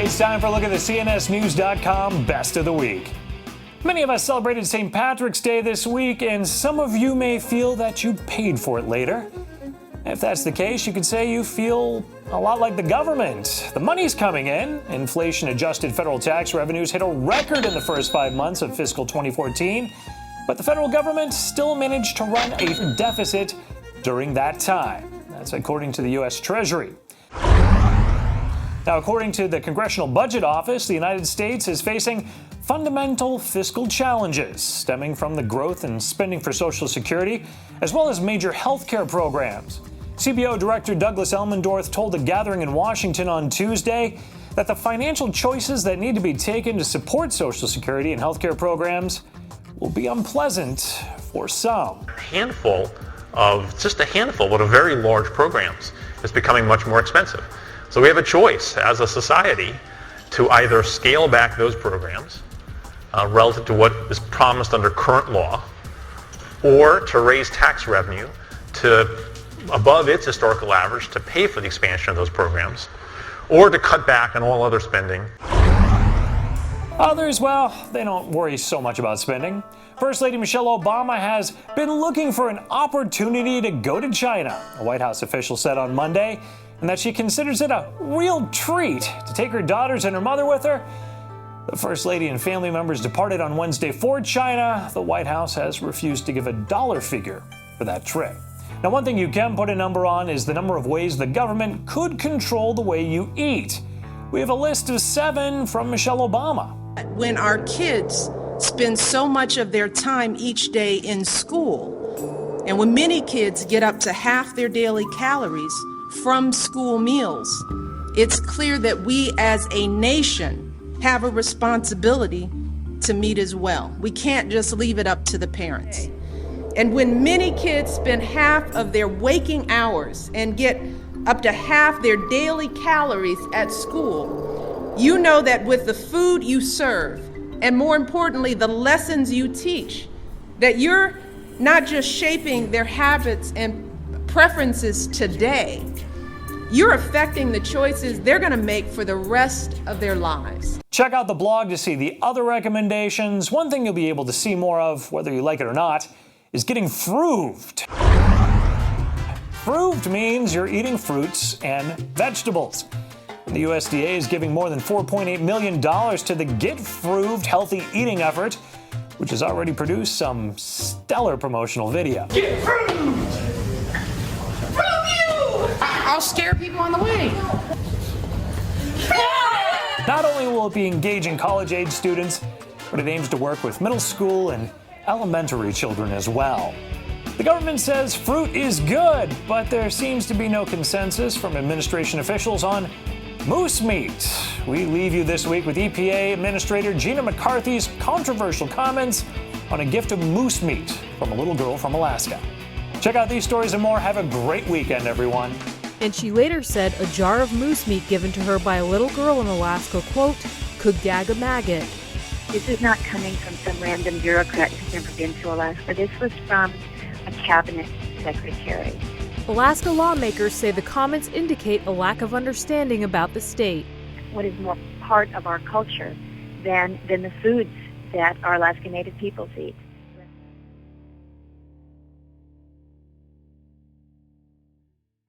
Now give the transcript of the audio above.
It's time for a look at the CNSnews.com Best of the Week. Many of us celebrated St. Patrick's Day this week, and some of you may feel that you paid for it later. If that's the case, you could say you feel a lot like the government. The money's coming in. Inflation-adjusted federal tax revenues hit a record in the first 5 months of fiscal 2014, but the federal government still managed to run a deficit during that time. That's according to the U.S. Treasury. Now, according to the Congressional Budget Office, the United States is facing fundamental fiscal challenges stemming from the growth in spending for Social Security, as well as major health care programs. CBO Director Douglas Elmendorf told a gathering in Washington on Tuesday that the financial choices that need to be taken to support Social Security and health care programs will be unpleasant for some. Just a handful, but of very large programs is becoming much more expensive. So we have a choice as a society to either scale back those programs relative to what is promised under current law, or to raise tax revenue to above its historical average to pay for the expansion of those programs, or to cut back on all other spending. Others, well, they don't worry so much about spending. First Lady Michelle Obama has been looking for an opportunity to go to China, a White House official said on Monday, and that she considers it a real treat to take her daughters and her mother with her. The First Lady and family members departed on Wednesday for China. The White House has refused to give a dollar figure for that trip. Now, one thing you can put a number on is the number of ways the government could control the way you eat. We have a list of 7 from Michelle Obama. When our kids spend so much of their time each day in school, and when many kids get up to half their daily calories from school meals, it's clear that we as a nation have a responsibility to meet as well. We can't just leave it up to the parents. And when many kids spend half of their waking hours and get up to half their daily calories at school, you know that with the food you serve, and more importantly, the lessons you teach, that you're not just shaping their habits and preferences today, you're affecting the choices they're going to make for the rest of their lives. Check out the blog to see the other recommendations. One thing you'll be able to see more of, whether you like it or not, is getting fruved. Fruved means you're eating fruits and vegetables. The USDA is giving more than $4.8 million to the Get Fruved healthy eating effort, which has already produced some stellar promotional video. Get Fruved! Fruve you! I'll scare people on the way. Not only will it be engaging college-age students, but it aims to work with middle school and elementary children as well. The government says fruit is good, but there seems to be no consensus from administration officials on moose meat. We leave you this week with EPA Administrator Gina McCarthy's controversial comments on a gift of moose meat from a little girl from Alaska. Check out these stories and more. Have a great weekend, everyone. And she later said a jar of moose meat given to her by a little girl in Alaska, quote, could gag a maggot. This is not coming from some random bureaucrat who's never been to Alaska. This was from a cabinet secretary. Alaska lawmakers say the comments indicate a lack of understanding about the state. What is more part of our culture than the foods that our Alaska Native peoples eat?